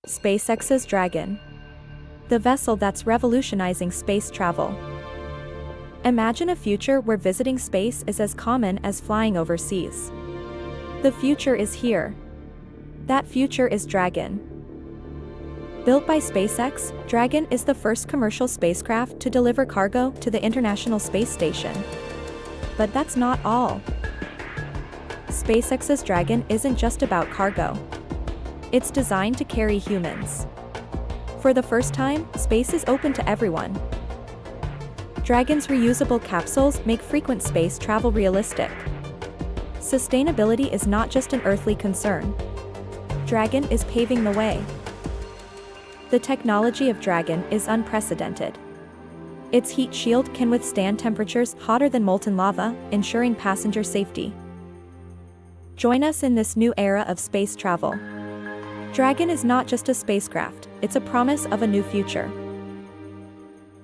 SpaceX's Dragon. The vessel that's revolutionizing space travel. Imagine a future where visiting space is as common as flying overseas. The future is here. That future is Dragon. Built by SpaceX, Dragon is the first commercial spacecraft to deliver cargo to the International Space Station. But that's not all. SpaceX's Dragon isn't just about cargo. It's designed to carry humans. For the first time, space is open to everyone. Dragon's reusable capsules make frequent space travel realistic. Sustainability is not just an earthly concern. Dragon is paving the way. The technology of Dragon is unprecedented. Its heat shield can withstand temperatures hotter than molten lava, ensuring passenger safety. Join us in this new era of space travel. Dragon is not just a spacecraft, it's a promise of a new future.